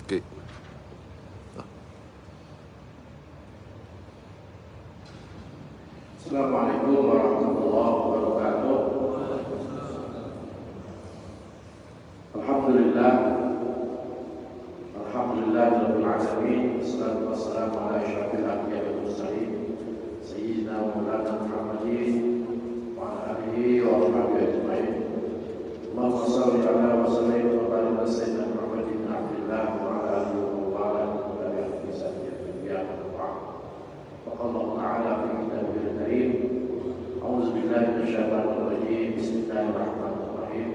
Oke. Assalamualaikum warahmatullahi wabarakatuh. Alhamdulillah, alhamdulillahirabbil alamin. Wassalatu wassalamu ala asyrafil anbiya'i wal mursalin sayyidina wa maulana Muhammadin wa ala alihi wa sahbihi ajma'in. Allahumma shalli ala wa sallim wa barik ala sayyidina Muhammadin abdillah wa ala alihi wa ala alihi wa sahbihi ajma'in. Allah Ta'ala fi kitabihil karim. A'udzu billahi minasyaitonir rajim. Bismillahirrahmanirrahim.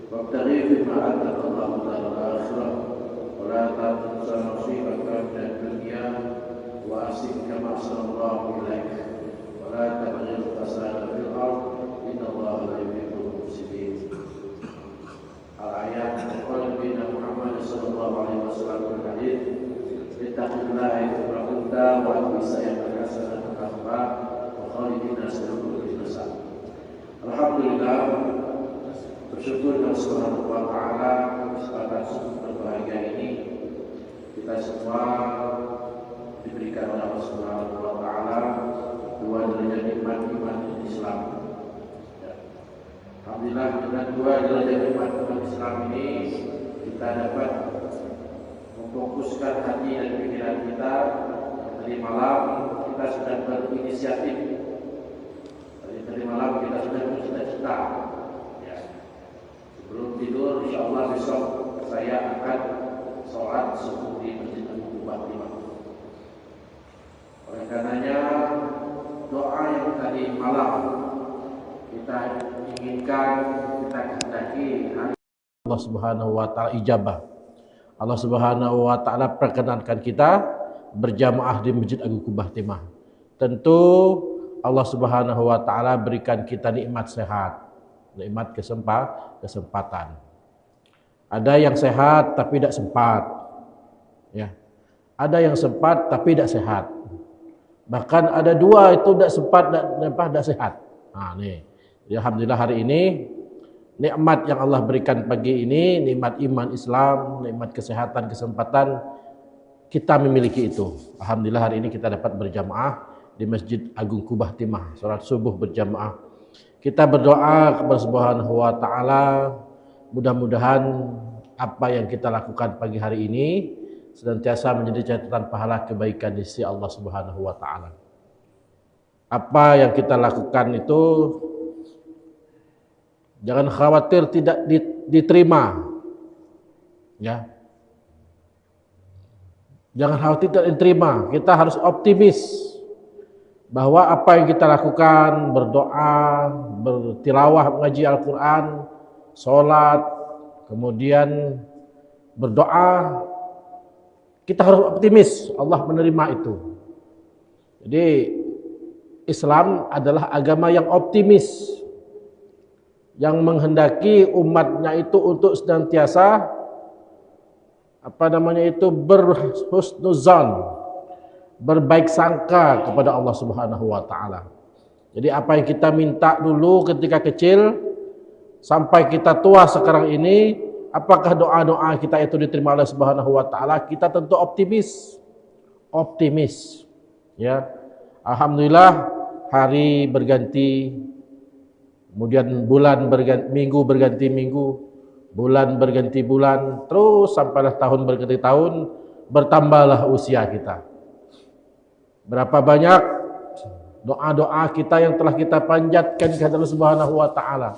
Wabtaghi fima ataka Allahu daral akhirah wa la tansa nasibaka minad dunya wa ahsin kama ahsanallahu ilaik wa la tabghil fasada fil ard innallaha la yuhibbul mufsidin. Al-ayat qala Nabi Muhammad sallallahu alaihi wasallam fil hadits ittaqillaha wa kunta wa bisayyaka hasanatan tahwa wa khalidina sallallahu alaihi wasallam. Alhamdulillah, bersyukur kepada Subhanahu wa taala pada berbahagia ini kita semua diberikan oleh Allah Subhanahu wa taala dua derajat nikmat iman Islam. Alhamdulillah, dengan dua derajat nikmat iman Islam ini kita dapat memfokuskan hati dan pikiran kita. Tadi malam kita sudah berinisiatif. Tadi malam kita sudah bercita-cita. Ya. Sebelum tidur, insya Allah besok saya akan sholat subuh di Masjid Al-Quba. Oleh karenanya doa yang tadi malam kita inginkan, kita kehendaki Allah Subhanahu wa taala ijabah. Allah Subhanahu wa taala perkenankan kita berjamaah di Masjid Agung Kubah Timah. Tentu Allah Subhanahu wa taala berikan kita nikmat sehat, nikmat kesempatan. Ada yang sehat tapi tidak sempat. Ya. Ada yang sempat tapi tidak sehat. Bahkan ada dua itu tidak sempat dan tidak sehat. Nah, nih. Ya, alhamdulillah hari ini nikmat yang Allah berikan pagi ini, nikmat iman Islam, nikmat kesehatan, kesempatan, kita memiliki itu. Alhamdulillah hari ini kita dapat berjamaah di Masjid Agung Kubah Timah, salat subuh berjamaah. Kita berdoa kepada Subhanahu wa taala, mudah-mudahan apa yang kita lakukan pagi hari ini senantiasa menjadi catatan pahala kebaikan di sisi Allah Subhanahu wa taala. Apa yang kita lakukan itu jangan khawatir tidak diterima. Ya. Jangan khawatir tidak diterima. Kita harus optimis bahwa apa yang kita lakukan, berdoa, bertilawah, mengaji Al-Quran, sholat, kemudian berdoa, kita harus optimis Allah menerima itu. Jadi Islam adalah agama yang optimis, yang menghendaki umatnya itu untuk senantiasa berhusnuzan, berbaik sangka kepada Allah Subhanahu wa taala. Jadi apa yang kita minta dulu ketika kecil sampai kita tua sekarang ini, apakah doa-doa kita itu diterima oleh Subhanahu wa taala? Kita tentu optimis. Optimis. Ya. Alhamdulillah hari berganti, kemudian bulan berganti minggu, berganti minggu, bulan berganti bulan, terus sampailah tahun berganti tahun, bertambahlah usia kita. Berapa banyak doa-doa kita yang telah kita panjatkan kepada Allah Subhanahu wa taala.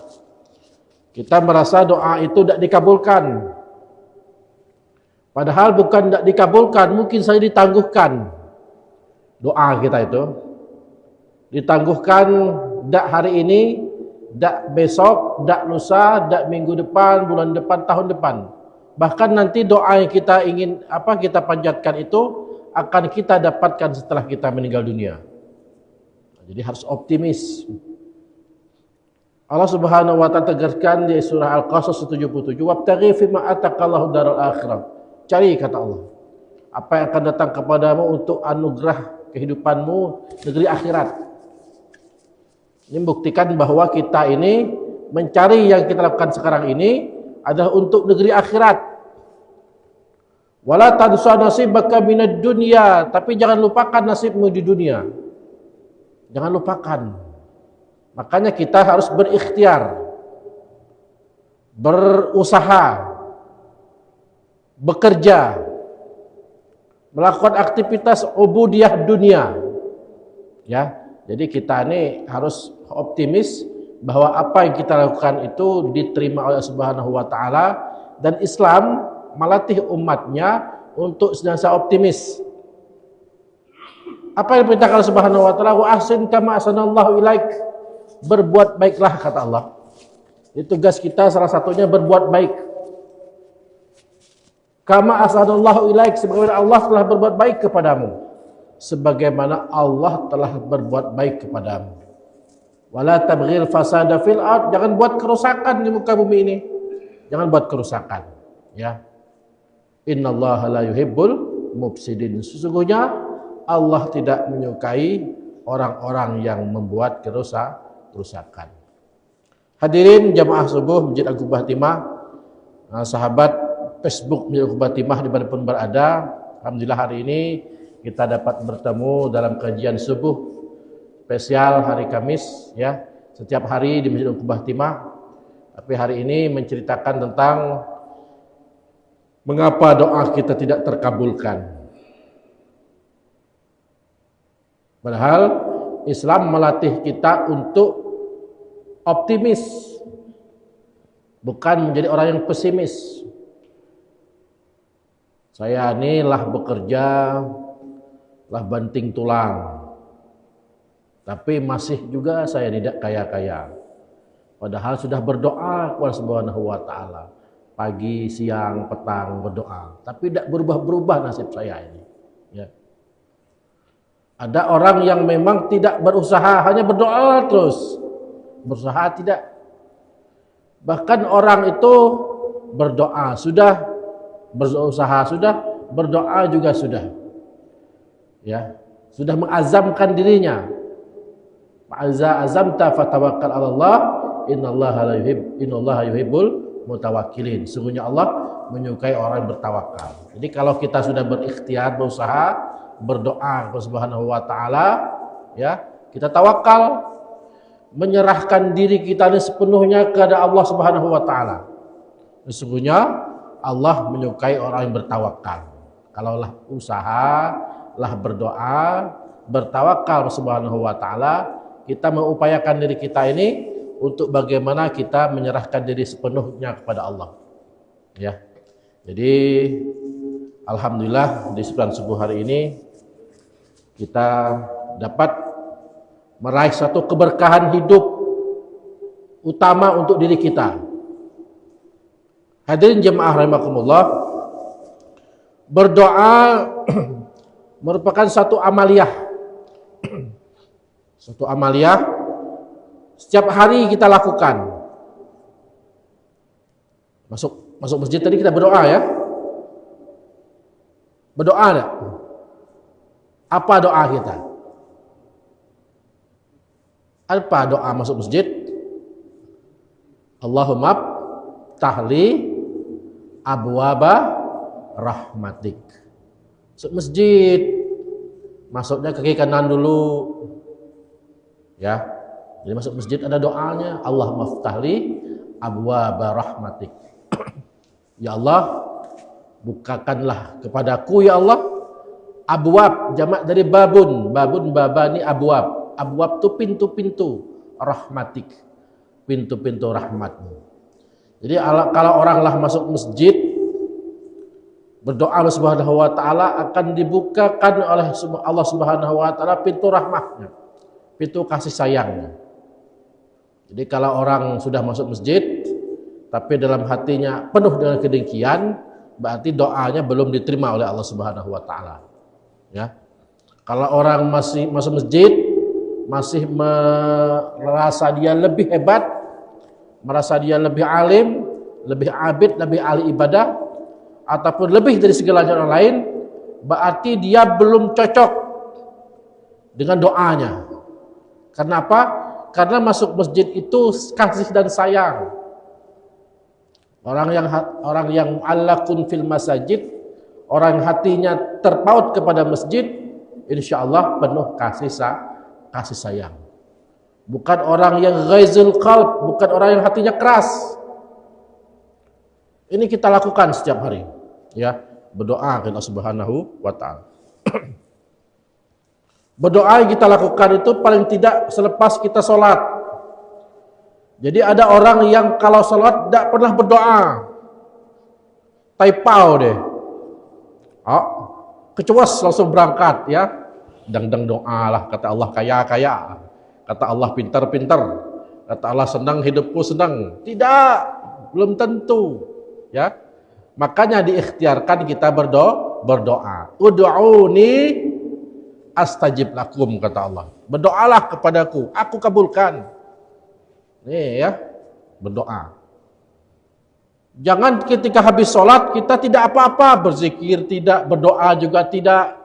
Kita merasa doa itu tidak dikabulkan. Padahal bukan tidak dikabulkan, mungkin saja ditangguhkan. Doa kita itu ditangguhkan, tidak hari ini, dak besok, dak lusa, dak minggu depan, bulan depan, tahun depan. Bahkan nanti doa yang kita ingin kita panjatkan itu akan kita dapatkan setelah kita meninggal dunia. Jadi harus optimis. Allah Subhanahu wa taala tegaskan di surah Al-Qasas 77, "Wabtaghi fima ataqallahu daral akhirah." Cari, kata Allah, apa yang akan datang kepadamu untuk anugerah kehidupanmu negeri akhirat. Ini membuktikan bahwa kita ini mencari yang kita lakukan sekarang ini adalah untuk negeri akhirat. Wala tansa nasibaka minad dunya, tapi jangan lupakan nasibmu di dunia. Jangan lupakan. Makanya kita harus berikhtiar, berusaha, bekerja, melakukan aktivitas ubudiyah dunia. Ya, jadi kita ini harus optimis bahwa apa yang kita lakukan itu diterima oleh Subhanahu wa taala, dan Islam melatih umatnya untuk senantiasa optimis. Apa yang diperintahkan Allah Subhanahu wa taala, wa ahsin kama ahsanallahu ilaik. Berbuat baiklah, kata Allah. Itu tugas kita salah satunya berbuat baik. Kama ahsanallahu ilaik, sebagaimana Allah telah berbuat baik kepadamu. Sebagaimana Allah telah berbuat baik kepadamu. Wala tabghil fasada fil ard, jangan buat kerusakan di muka bumi ini. Jangan buat kerusakan, ya. Innallaha la yuhibbul mufsidin. Sesungguhnya Allah tidak menyukai orang-orang yang membuat kerusakan. Hadirin jamaah subuh Masjid Al-Qubah Timah, sahabat Facebook Masjid Al-Qubah Timah dimanapun berada, alhamdulillah hari ini kita dapat bertemu dalam kajian subuh spesial hari Kamis, ya. Setiap hari di Masjid Al-Qubah Timah, tapi hari ini menceritakan tentang mengapa doa kita tidak terkabulkan. Padahal Islam melatih kita untuk optimis, bukan menjadi orang yang pesimis. Saya ini lah bekerja, lah banting tulang, tapi masih juga saya tidak kaya-kaya. Padahal sudah berdoa kepada Subhanahu wa taala. Pagi, siang, petang berdoa, tapi tidak berubah-berubah nasib saya ini. Ya. Ada orang yang memang tidak berusaha, hanya berdoa terus. Berusaha tidak. Bahkan orang itu berdoa sudah, berusaha sudah, berdoa juga sudah. Ya, sudah mengazamkan dirinya. Fa'aza azamta fatawakkal 'ala Allah, innallaha yuhibbul mutawakkilin. Sungguhnya Allah menyukai orang yang bertawakal. Jadi kalau kita sudah berikhtiar, berusaha, berdoa kepada Subhanahu wa taala, ya, kita tawakal, menyerahkan diri kita ini sepenuhnya kepada Allah Subhanahu wa taala. Sesungguhnya Allah menyukai orang yang bertawakal. Kalaulah usaha, lah berdoa, bertawakal Subhanahu wa taala, kita mengupayakan diri kita ini untuk bagaimana kita menyerahkan diri sepenuhnya kepada Allah. Ya. Jadi alhamdulillah di sembilan subuh hari ini kita dapat meraih satu keberkahan hidup utama untuk diri kita. Hadirin jemaah rahimakumullah, berdoa merupakan satu amaliyah. Satu amaliyah setiap hari kita lakukan. Masuk masjid tadi kita berdoa, ya. Berdoa enggak? Apa doa kita? Apa doa masuk masjid? Allahumma tahli abwaba rahmatik. Masuk masjid, masuknya kaki kanan dulu, ya. Jadi masuk masjid ada doanya, Allahumma ftahli abwaba rahmatik. Ya Allah, bukakanlah kepadaku ya Allah abwab, jamak dari babun. Babun, babani, abwab. Abwab itu pintu-pintu rahmatik, pintu-pintu rahmatmu. Jadi kalau orang lah masuk masjid berdoa Allah Subhanahu wa taala, akan dibukakan oleh Allah Subhanahu wa taala pintu rahmatnya, pintu kasih sayangnya. Jadi kalau orang sudah masuk masjid tapi dalam hatinya penuh dengan kedengkian, berarti doanya belum diterima oleh Allah Subhanahu wa taala. Ya. Kalau orang masih masuk masjid masih merasa dia lebih hebat, merasa dia lebih alim, lebih abid, lebih ahli ibadah, ataupun lebih dari segala orang lain, berarti dia belum cocok dengan doanya. Kenapa? Karena masuk masjid itu kasih dan sayang. Orang yang mu'allaqun fil masajid, orang yang hatinya terpaut kepada masjid, insya Allah penuh kasih sayang. Bukan orang yang ghaizul qalb, bukan orang yang hatinya keras. Ini kita lakukan setiap hari, ya, berdoa kepada Allah Subhanahu wa taala. Berdoa yang kita lakukan itu paling tidak selepas kita sholat. Jadi ada orang yang kalau sholat tidak pernah berdoa, taipau deh, kecuas langsung berangkat, ya, dang doa lah, kata Allah kaya, kata Allah pintar, kata Allah senang hidupku senang. Tidak, belum tentu, ya. Makanya diikhtiarkan kita berdoa. Ud'uni astajib lakum, kata Allah. Berdoalah kepadaku, aku kabulkan. Nih ya, berdoa. Jangan ketika habis sholat kita tidak apa-apa, berzikir tidak, berdoa juga tidak.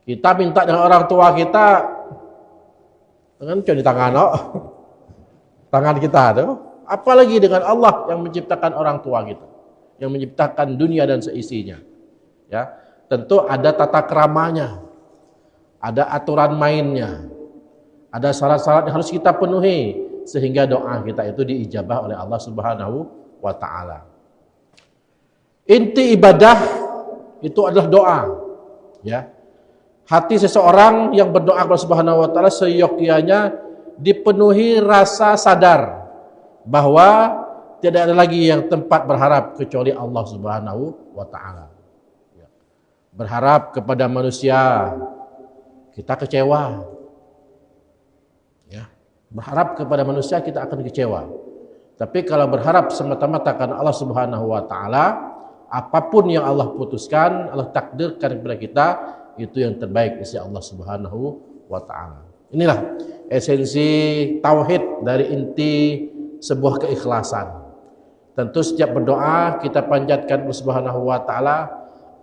Kita minta dengan orang tua kita, dengan di tangan, tangan kita tuh. Apalagi dengan Allah yang menciptakan orang tua kita, yang menciptakan dunia dan seisinya. Ya, tentu ada tata keramanya, ada aturan mainnya, ada syarat-syarat yang harus kita penuhi sehingga doa kita itu diijabah oleh Allah Subhanahu wa ta'ala. Inti ibadah itu adalah doa, ya. Hati seseorang yang berdoa kepada Subhanahu wa ta'ala seyogyanya dipenuhi rasa sadar bahwa tidak ada lagi yang tempat berharap kecuali Allah Subhanahu wa ta'ala. Berharap kepada manusia kita kecewa, ya. Berharap kepada manusia kita akan kecewa. Tapi kalau berharap semata-mata karena Allah Subhanahu wa ta'ala, apapun yang Allah putuskan, Allah takdirkan kepada kita, itu yang terbaik di sisi Allah Subhanahu wa ta'ala. Inilah esensi tauhid dari inti sebuah keikhlasan. Tentu setiap berdoa kita panjatkan Allah Subhanahu wa ta'ala,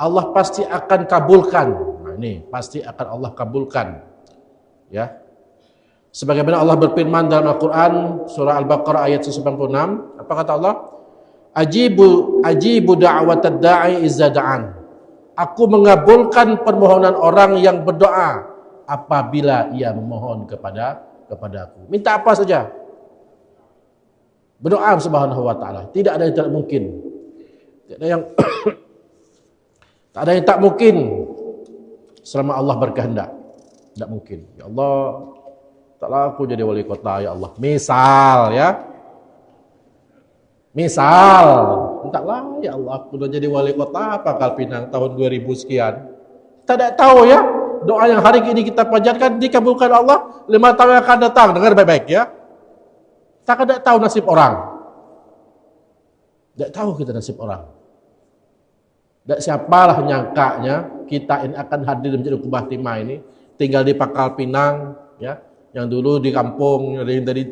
Allah pasti akan kabulkan. Nah, ini pasti akan Allah kabulkan, ya. Sebagaimana Allah berfirman dalam Al-Quran surah Al-Baqarah ayat 196, apa kata Allah? Ajibu da'watad da'i izza da'an. Aku mengabulkan permohonan orang yang berdoa apabila ia memohon kepadaku. Minta apa saja. Berdoa Subhanahu wa ta'ala. Tidak ada yang tidak mungkin. Tidak ada yang tak ada yang tak mungkin selama Allah berkehendak. Tidak mungkin. Ya Allah, taklah aku jadi wali kota, ya Allah. Misal, ya. Misal, entahlah, ya Allah, aku udah jadi wali kota Pangkal Pinang tahun 2000 sekian. Tidak tahu, ya. Doa yang hari ini kita panjatkan dikabulkan Allah 5 tahun yang akan datang. Dengar baik-baik, ya. Kita tidak tahu nasib orang. Tidak tahu kita nasib orang. Dan siapalah nyangkanya kita ini akan hadir menjadi kubah timah ini, tinggal di Pangkal Pinang, ya, yang dulu di kampung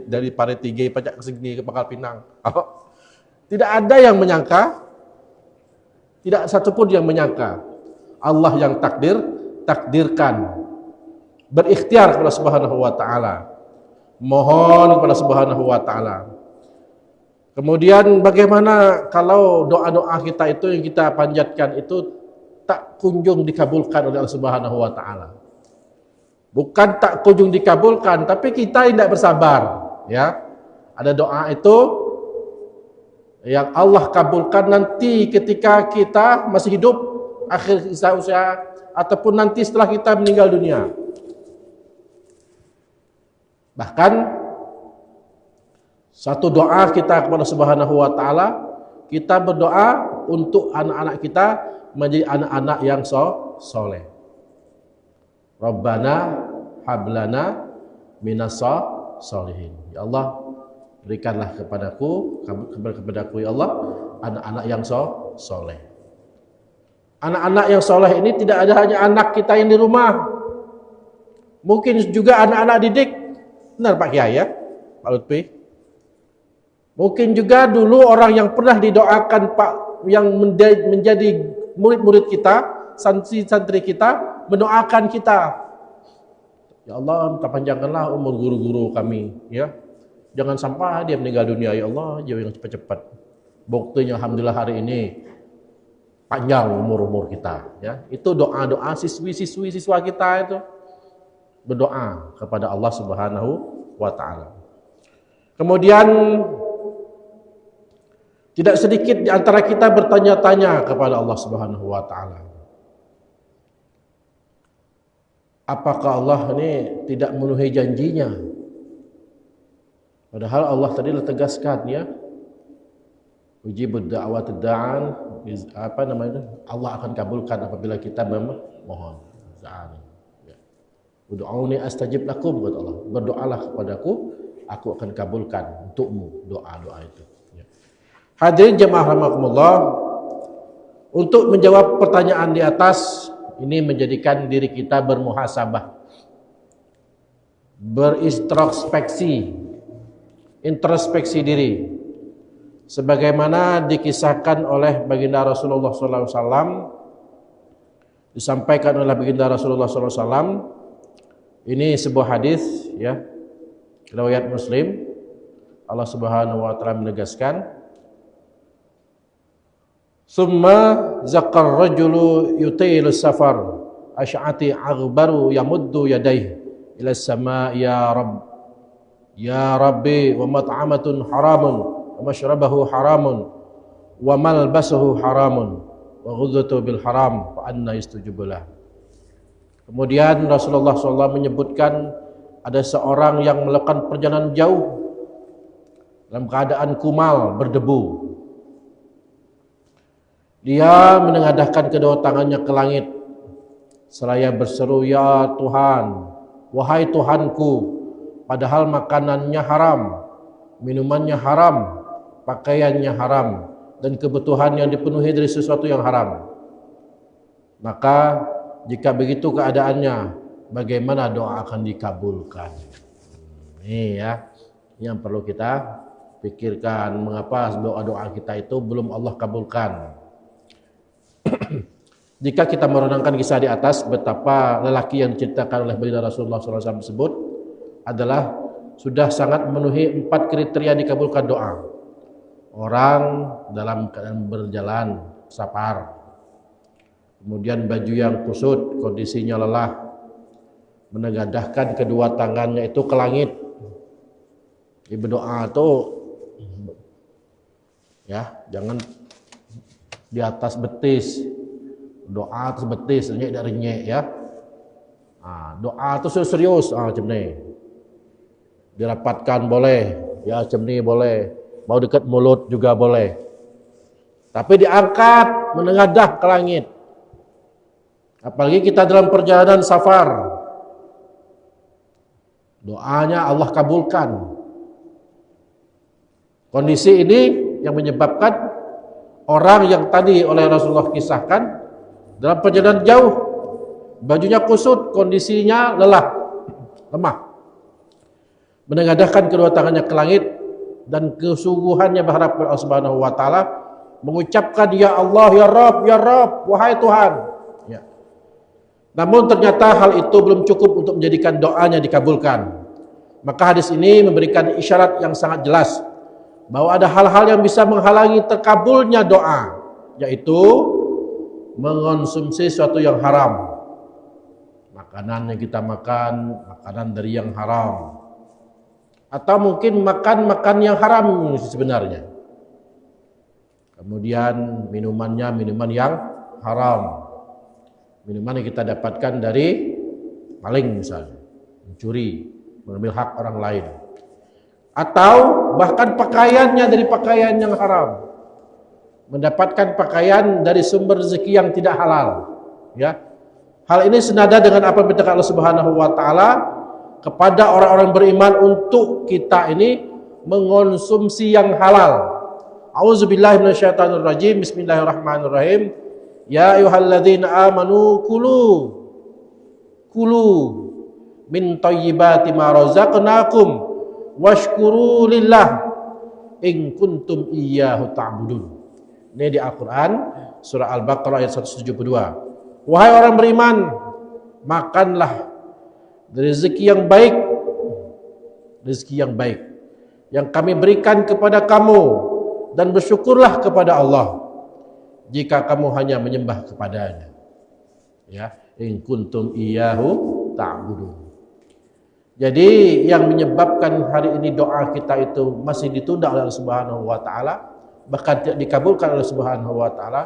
dari Paritiga pajak ke sini ke Pangkal Pinang. Tidak ada yang menyangka, tidak satupun yang menyangka. Allah yang takdirkan, berikhtiar kepada Subhanahu wa ta'ala, mohon kepada Subhanahu wa ta'ala. Kemudian bagaimana kalau doa-doa kita itu yang kita panjatkan itu tak kunjung dikabulkan oleh Allah Subhanahu wa ta'ala. Bukan tak kunjung dikabulkan, tapi kita tidak bersabar, ya. Ada doa itu yang Allah kabulkan nanti ketika kita masih hidup, akhir usia ataupun nanti setelah kita meninggal dunia. Bahkan satu doa kita kepada Subhanahu wa ta'ala, kita berdoa untuk anak-anak kita menjadi anak-anak yang soleh. Rabbana hablana minas solihin. Ya Allah, berikanlah kepadaku ya Allah anak-anak yang soleh. Anak-anak yang soleh ini tidak ada hanya anak kita yang di rumah, mungkin juga anak-anak didik. Benar Pak Kiai, ya, Pak Lutfi. Mungkin juga dulu orang yang pernah didoakan Pak, yang menjadi murid-murid kita, santri-santri kita, mendoakan kita. Ya Allah, panjangkanlah umur guru-guru kami, ya. Jangan sampai dia meninggal dunia, ya Allah, jauh yang cepat-cepat. Buktinya alhamdulillah hari ini panjang umur kita, ya. Itu doa-doa siswa kita itu berdoa kepada Allah Subhanahu wa taala. Kemudian tidak sedikit di antara kita bertanya-tanya kepada Allah Subhanahu wa taala. Apakah Allah ini tidak memenuhi janjinya? Padahal Allah tadi telah tegaskan, ya. Ujibud da'watid da'an, Allah akan kabulkan apabila kita memohon. Ya. Ud'uni astajib lakum, kata Allah. Berdoalah kepadaku, aku akan kabulkan untukmu doa-doa itu. Ya. Hadirin jemaah rahimakumullah, untuk menjawab pertanyaan di atas ini menjadikan diri kita bermuhasabah, introspeksi diri. Sebagaimana dikisahkan oleh baginda Rasulullah SAW, disampaikan oleh baginda Rasulullah SAW, ini sebuah hadis, ya, riwayat Muslim. Allah Subhanahu wa taala menegaskan, summa zakar rajulu yutilu safar asy'ati aghbaru yamuddu yadayhi ila sama ya rabb ya rabbi wa mat'amatun haramun wa mashrabahu haramun wa malbasuhu haramun wa ghudhatu bil haram fa anna yastujibu lah. Kemudian Rasulullah SAW menyebutkan ada seorang yang melakukan perjalanan jauh dalam keadaan kumal, berdebu. Dia menengadahkan kedua tangannya ke langit seraya berseru, ya Tuhan, wahai Tuhanku, padahal makanannya haram, minumannya haram, pakaiannya haram, dan kebutuhan yang dipenuhi dari sesuatu yang haram. Maka jika begitu keadaannya, bagaimana doa akan dikabulkan? Ini, ya, yang perlu kita pikirkan, mengapa doa-doa kita itu belum Allah kabulkan. Jika kita merenungkan kisah di atas, betapa lelaki yang diceritakan oleh baginda Rasulullah SAW tersebut adalah sudah sangat memenuhi 4 kriteria dikabulkan doa. Orang dalam keadaan berjalan safar, kemudian baju yang kusut, kondisinya lelah, menengadahkan kedua tangannya itu ke langit. Di berdoa itu, ya, jangan di atas betis, doa atas betis, renyek, ya. Doa itu serius, macam ni. Dirapatkan boleh, ya, macam ni boleh. Mau dekat mulut juga boleh. Tapi diangkat, menengadah ke langit. Apalagi kita dalam perjalanan safar, doanya Allah kabulkan. Kondisi ini yang menyebabkan orang yang tadi oleh Rasulullah kisahkan dalam perjalanan jauh, bajunya kusut, kondisinya lemah, menengadahkan kedua tangannya ke langit dan kesungguhannya berharap kepada Allah Subhanahu wa taala, mengucapkan ya Allah, ya Rabb, wahai Tuhan. Ya. Namun ternyata hal itu belum cukup untuk menjadikan doanya dikabulkan. Maka hadis ini memberikan isyarat yang sangat jelas bahwa ada hal-hal yang bisa menghalangi terkabulnya doa, yaitu mengonsumsi sesuatu yang haram. Makanan yang kita makan, makanan dari yang haram. Atau mungkin makan yang haram sebenarnya. Kemudian minumannya minuman yang haram. Minuman yang kita dapatkan dari maling misalnya, mencuri, mengambil hak orang lain. Atau bahkan pakaiannya dari pakaian yang haram. Mendapatkan pakaian dari sumber rezeki yang tidak halal. Ya. Hal ini senada dengan apa yang dikatakan Allah Subhanahu wa taala kepada orang-orang beriman untuk kita ini mengonsumsi yang halal. A'udzubillahi minasyaitonirrajim. Bismillahirrahmanirrahim. Ya ayyuhalladzina amanu kulu min thayyibati ma razaqnakum washkuru lillah in kuntum iyyahu ta'budun. Ini di Al-Quran surah Al-Baqarah ayat 172. Wahai orang beriman, makanlah rezeki yang baik yang kami berikan kepada kamu, dan bersyukurlah kepada Allah jika kamu hanya menyembah kepadanya. Ya, in kuntum iyyahu ta'budun. Jadi yang menyebabkan hari ini doa kita itu masih ditunda oleh Allah Subhanahu wa taala, bahkan tidak dikabulkan oleh Allah Subhanahu wa taala,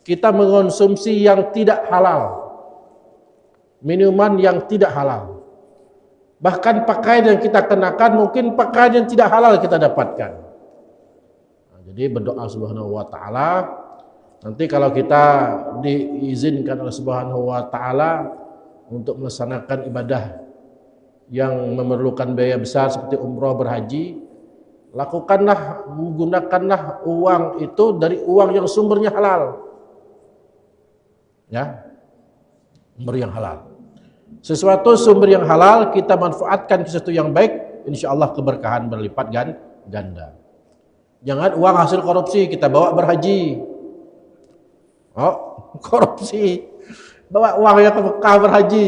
kita mengonsumsi yang tidak halal. Minuman yang tidak halal. Bahkan pakaian yang kita kenakan mungkin pakaian yang tidak halal kita dapatkan. Nah, jadi berdoa Subhanahu wa taala. Nanti kalau kita diizinkan oleh Subhanahu wa taala untuk melaksanakan ibadah yang memerlukan biaya besar seperti umroh, berhaji, gunakanlah uang itu dari uang yang sumbernya halal. Ya. Sumber yang halal. Sesuatu sumber yang halal kita manfaatkan ke sesuatu yang baik, insyaallah keberkahan berlipat ganda. Jangan uang hasil korupsi kita bawa berhaji. Oh, korupsi. Bawa uang yang ke Mekah berhaji.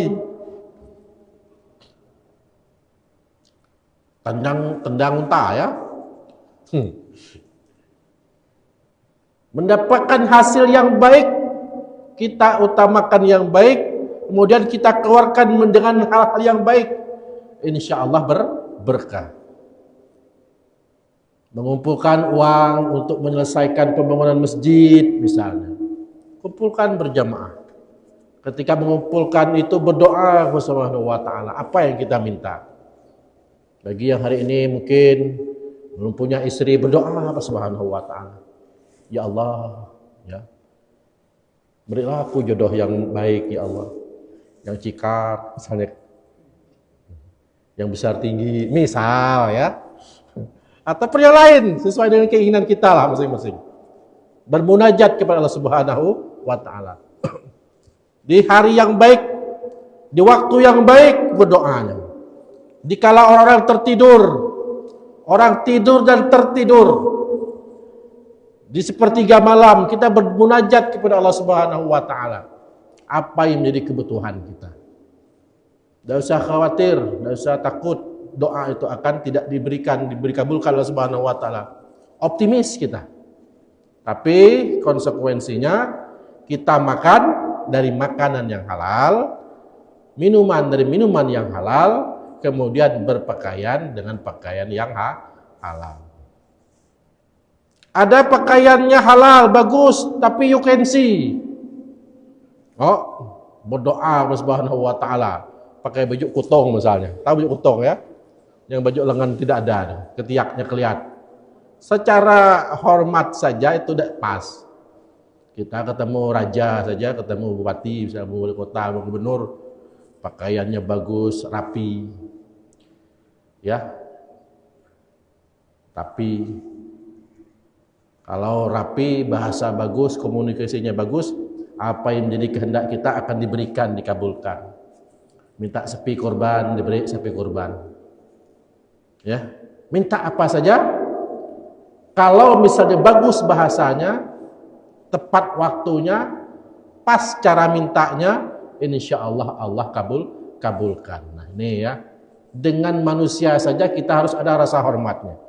Tendang unta ya. Mendapatkan hasil yang baik, kita utamakan yang baik, kemudian kita keluarkan dengan hal-hal yang baik, insyaallah berkah. Mengumpulkan uang untuk menyelesaikan pembangunan masjid misalnya, kumpulkan berjamaah. Ketika mengumpulkan itu berdoa kepada Subhanahu wa taala, apa yang kita minta? Bagi yang hari ini mungkin belum punya istri, berdoa kepada Subhanahu wa taala. Ya Allah, ya. Berilah aku jodoh yang baik ya Allah. Yang cikar misalnya, yang besar tinggi misal ya. Atau yang lain sesuai dengan keinginan kita lah masing-masing. Bermunajat kepada Allah Subhanahu wa taala. Di hari yang baik, di waktu yang baik berdoanya. Dikala orang-orang tertidur, orang tidur dan tertidur, di sepertiga malam kita bermunajat kepada Allah Subhanahu wa taala. Apa yang menjadi kebutuhan kita? Tidak usah khawatir, tidak usah takut, doa itu akan tidak dikabulkan Allah Subhanahu wa taala. Optimis kita. Tapi konsekuensinya kita makan dari makanan yang halal, minuman dari minuman yang halal, kemudian berpakaian dengan pakaian yang halal. Ada pakaiannya halal, bagus, tapi you can see. Oh, berdoa Subhanahu wa taala pakai baju kutong misalnya. Tahu baju kutong ya? Yang baju lengan tidak ada, ketiaknya kelihatan. Secara hormat saja itu tidak pas. Kita ketemu raja saja, ketemu bupati, misalnya wali kota, gubernur, pakaiannya bagus, rapi. Ya. Tapi kalau rapi, bahasa bagus, komunikasinya bagus, apa yang menjadi kehendak kita akan diberikan, dikabulkan. Minta sepi korban, diberi sepi korban. Ya, minta apa saja. Kalau misalnya bagus bahasanya, tepat waktunya, pas cara mintanya, insyaallah Allah kabulkan. Nah, ini ya. Dengan manusia saja kita harus ada rasa hormatnya.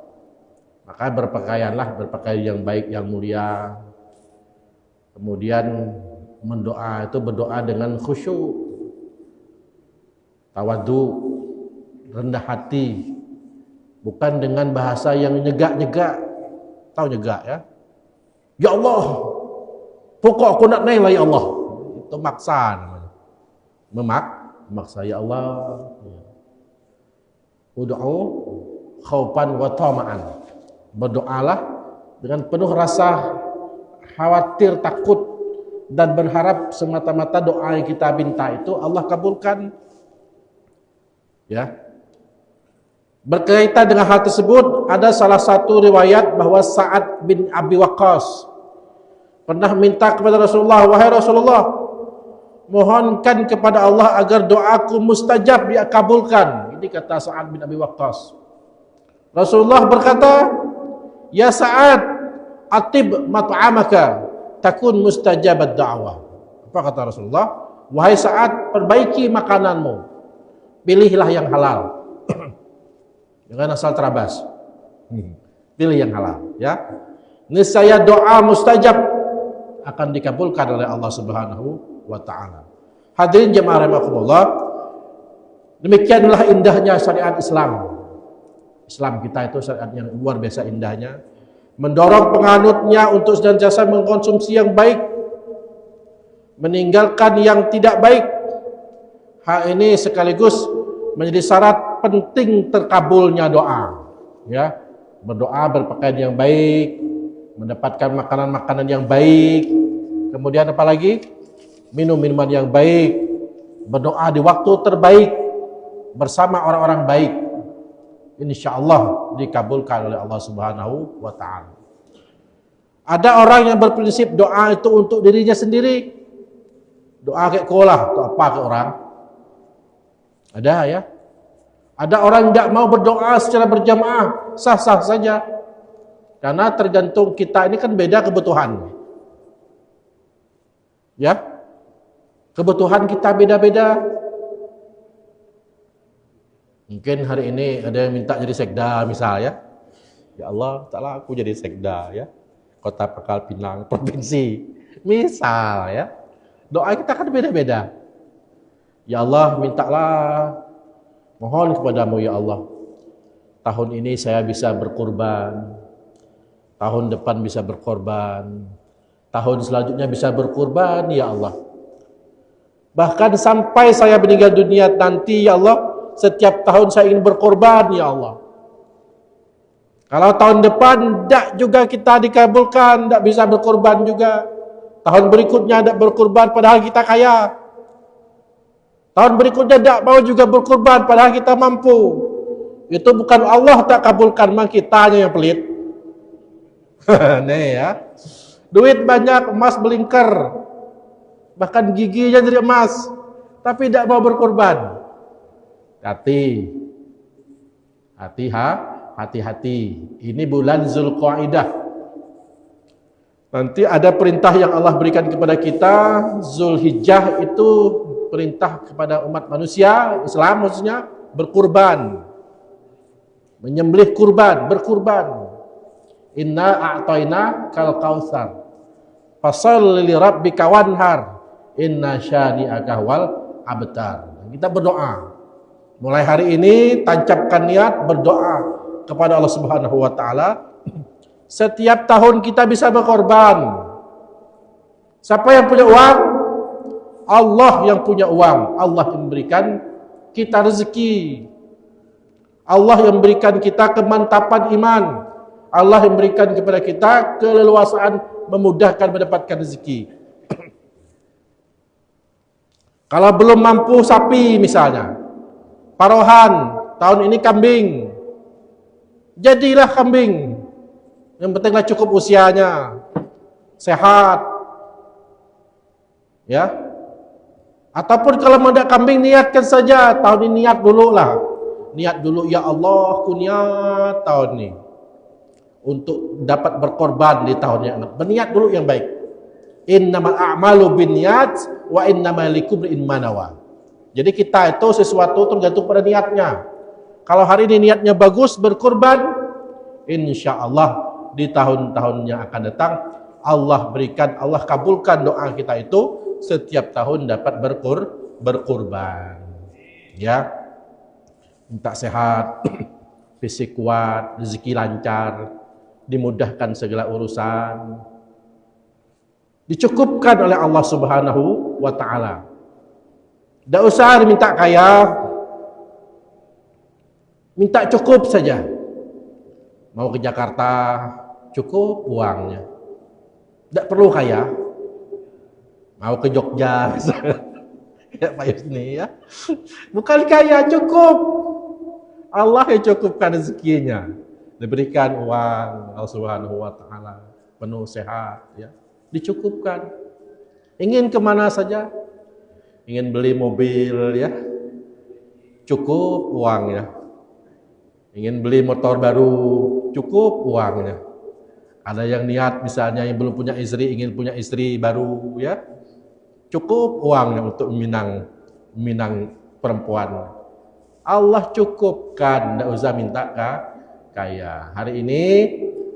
Maka berpakaianlah, berpakaian yang baik, yang mulia. Kemudian mendoa itu berdoa dengan khusyuk, tawadu, rendah hati, bukan dengan bahasa yang nyegak-nyegak. Tahu nyegak ya? Ya Allah, pokok aku nak naik lah ya Allah. Itu maksa namanya. Memaksa ya Allah. Ud'u khaufan wa tama'an. Berdoalah dengan penuh rasa khawatir, takut, dan berharap semata-mata doa yang kita minta itu Allah kabulkan. Ya. Berkaitan dengan hal tersebut, ada salah satu riwayat bahwa Sa'ad bin Abi Waqqas pernah minta kepada Rasulullah, wahai Rasulullah, mohonkan kepada Allah agar doaku mustajab, dikabulkan. Ini kata Sa'ad bin Abi Waqqas. Rasulullah berkata, ya Sa'ad, atib mat'amaka, takun mustajabat da'wah. Apa kata Rasulullah? Wahai Sa'ad, perbaiki makananmu, pilihlah yang halal. Jangan asal terabas. Pilih yang halal, ya. Niscaya doa mustajab, akan dikabulkan oleh Allah Subhanahu wa taala. Hadirin jemaah rahimakumullah, demikianlah indahnya syariat Islam. Islam kita itu syariat yang luar biasa indahnya, mendorong penganutnya untuk senantiasa mengkonsumsi yang baik, meninggalkan yang tidak baik. Hal ini sekaligus menjadi syarat penting terkabulnya doa. Ya, berdoa, berpakaian yang baik, mendapatkan makanan-makanan yang baik, kemudian apa lagi? Minum minuman yang baik, berdoa di waktu terbaik bersama orang-orang baik. Insyaallah dikabulkan oleh Allah Subhanahu wa taala. Ada orang yang berprinsip doa itu untuk dirinya sendiri. Doa kayak kolah, atau apa ke orang? Ada ya? Ada orang yang tidak mau berdoa secara berjamaah, sah-sah saja. Karena tergantung kita ini kan beda kebutuhan. Ya? Kebutuhan kita beda-beda. Mungkin hari ini ada yang minta jadi sekda misalnya. Ya Allah, Ta'ala aku jadi sekda ya. Kota Pangkal Pinang, provinsi. Misal ya. Doa kita kan beda-beda. Ya Allah, mintalah, mohon kepadamu ya Allah. Tahun ini saya bisa berkurban. Tahun depan bisa berkorban. Tahun selanjutnya bisa berkurban ya Allah. Bahkan sampai saya meninggal dunia nanti ya Allah, setiap tahun saya ingin berkorban ya Allah. Kalau tahun depan tidak juga kita dikabulkan, tidak bisa berkorban juga. Tahun berikutnya tidak berkorban padahal kita kaya. Tahun berikutnya tidak mau juga berkorban padahal kita mampu. Itu bukan Allah tak kabulkan, memang kitanya yang pelit. Nih ya. Duit banyak, emas belingkar. Bahkan giginya dari emas, tapi tidak mau berkorban. Hati-hati. Ini bulan Zulqa'dah. Nanti ada perintah yang Allah berikan kepada kita. Zulhijjah itu perintah kepada umat manusia, Islam maksudnya, berkurban. Menyembelih kurban, berkurban. Inna a'tayna kal kautsar. Fasholli li rabbika wanhar. Inna syani'aka wal abtar. Kita berdoa. Mulai hari ini tancapkan niat berdoa kepada Allah Subhanahu wa taala. Setiap tahun kita bisa berkorban. Siapa yang punya uang? Allah yang punya uang. Allah yang memberikan kita rezeki. Allah yang memberikan kita kemantapan iman. Allah yang memberikan kepada kita keleluasaan memudahkan mendapatkan rezeki. Kalau belum mampu sapi misalnya, parohan, tahun ini kambing, jadilah kambing. Yang pentinglah cukup usianya, sehat, ya. Ataupun kalau mau ada kambing, niatkan saja tahun ini, niat dulu lah, niat dulu ya Allah, aku niat tahun ini untuk dapat berkorban di tahun yang akan. Berniat dulu yang baik. Innamal a'malu binniyat wa innamal likulli imrin ma nawa. Jadi kita itu sesuatu tergantung pada niatnya. Kalau hari ini niatnya bagus berkorban, insyaallah di tahun-tahun yang akan datang Allah berikan, Allah kabulkan doa kita itu setiap tahun dapat berkorban. Ya. Minta sehat, fisik kuat, rezeki lancar, dimudahkan segala urusan. Dicukupkan oleh Allah Subhanahu wa taala. Tidak usah minta kaya, minta cukup saja. Mau ke Jakarta, cukup uangnya. Tidak perlu kaya. Mau ke Jogja, ya Pak Yusni ya. Bukan kaya, cukup. Allah yang cukupkan rezekinya. Diberikan uang Allah Subhanahu wa taala, penuh sehat ya. Dicukupkan. Ingin kemana saja, ingin beli mobil ya, cukup uangnya. Ingin beli motor baru, cukup uangnya. Ada yang niat misalnya yang belum punya istri, ingin punya istri baru ya, cukup uangnya untuk meminang perempuan. Allah cukupkan, tidak usah minta kaya. Hari ini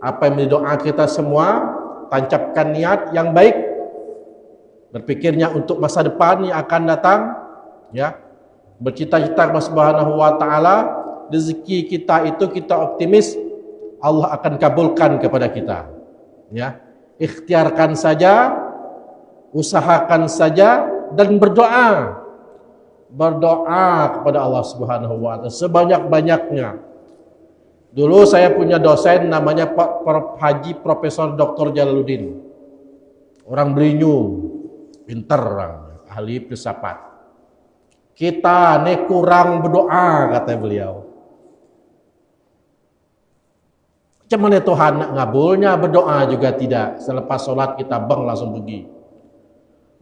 apa yang menjadi doa kita semua, tancapkan niat yang baik berpikirnya untuk masa depan yang akan datang, ya, bercita-cita kepada Subhanahu wa taala, rezeki kita itu kita optimis Allah akan kabulkan kepada kita. Ya, ikhtiarkan saja, usahakan saja dan berdoa. Berdoa kepada Allah Subhanahu wa taala sebanyak-banyaknya. Dulu saya punya dosen namanya Pak Haji Profesor Dr. Jalaluddin. Orang Belinyu, pinter orang, ahli filsafat. Kita nih kurang berdoa, kata beliau. Macam mana Tuhan nak ngabulnya? Berdoa juga tidak. Selepas sholat kita bang langsung pergi.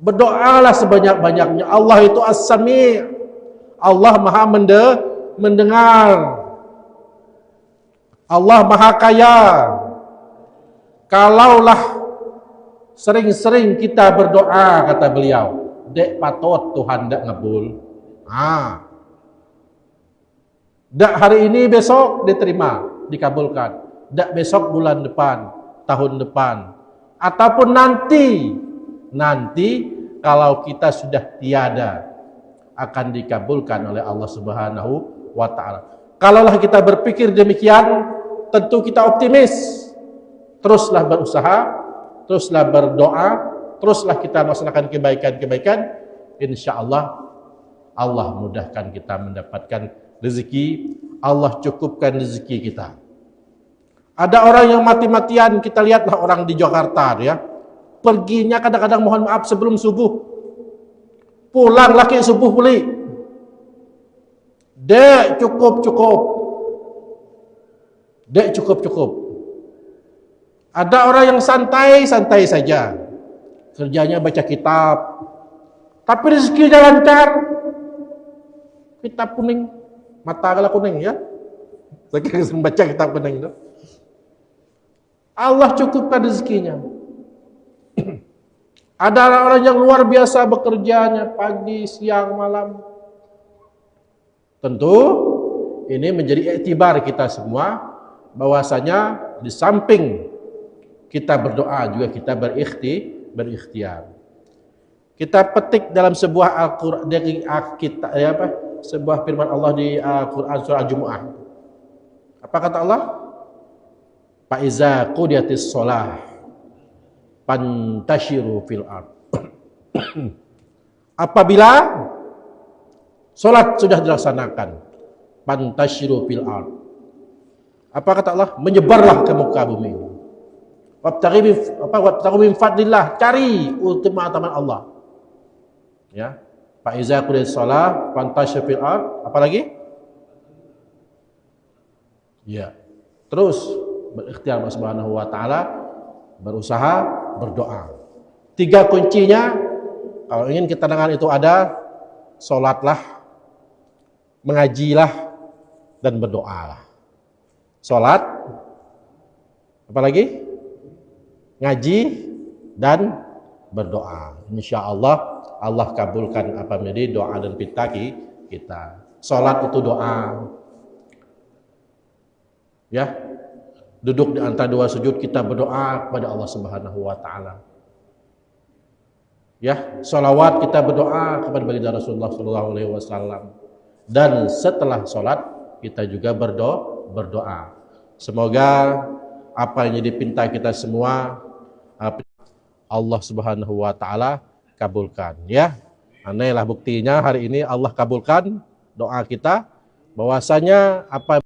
Berdoalah sebanyak-banyaknya. Allah itu As-Sami'. Allah Maha mendengar. Allah Maha Kaya. Kalaulah sering-sering kita berdoa, kata beliau, dek patut Tuhan dak ngabul. Dak hari ini besok diterima, dikabulkan. Dak besok bulan depan, tahun depan, ataupun nanti kalau kita sudah tiada akan dikabulkan oleh Allah Subhanahu wa taala. Kalaulah kita berpikir demikian, tentu kita optimis. Teruslah berusaha, teruslah berdoa, teruslah kita melaksanakan kebaikan-kebaikan. Insya Allah, Allah mudahkan kita mendapatkan rezeki. Allah cukupkan rezeki kita. Ada orang yang mati-matian, kita lihatlah orang di Jakarta, ya. Perginya kadang-kadang mohon maaf sebelum subuh. Pulang lagi subuh pulih. Dek cukup. Dek cukup. Ada orang yang santai saja. Kerjanya baca kitab. Tapi rezekinya lancar. Kitab kuning. Mata kala kuning, ya. Saya kira membaca kitab kuning itu. Allah cukupkan rezekinya. Ada orang yang luar biasa bekerjanya pagi, siang, malam. Tentu ini menjadi iktibar kita semua bahwasanya di samping kita berdoa juga kita berikhtiar. Kita petik dalam sebuah Al-Qur'an dari sebuah firman Allah di Al-Qur'an surah Al-Jumu'ah. Apa kata Allah? Fa iza qudiyatis shalah pantashiru fil ard. Apabila salat sudah dilaksanakan, pantashiru fil ard. Apa kata Allah? Menyebarlah ke muka bumi. Wabtaghu min fadlillah, cari keutamaan Allah. Ya. Fa iza qudiyatis shalah pantashiru fil ard. Apa lagi? Ya. Terus berikhtiar Allah Subhanahu wa taala, berusaha, berdoa. 3 kuncinya kalau ingin ketenangan itu ada, salatlah, mengajilah dan berdoalah. Salat, apa lagi? Ngaji dan berdoa. Insyaallah Allah kabulkan apa menjadi doa dan pitaki kita. Salat itu doa. Ya. Duduk di antara 2 sujud kita berdoa kepada Allah Subhanahu wa taala. Ya, salawat kita berdoa kepada baginda Rasulullah sallallahu alaihi wasallam. Dan setelah salat kita juga berdoa. Semoga apa yang jadi pinta kita semua Allah Subhanahu wa taala kabulkan, ya. Inilah buktinya hari ini Allah kabulkan doa kita bahwasanya apa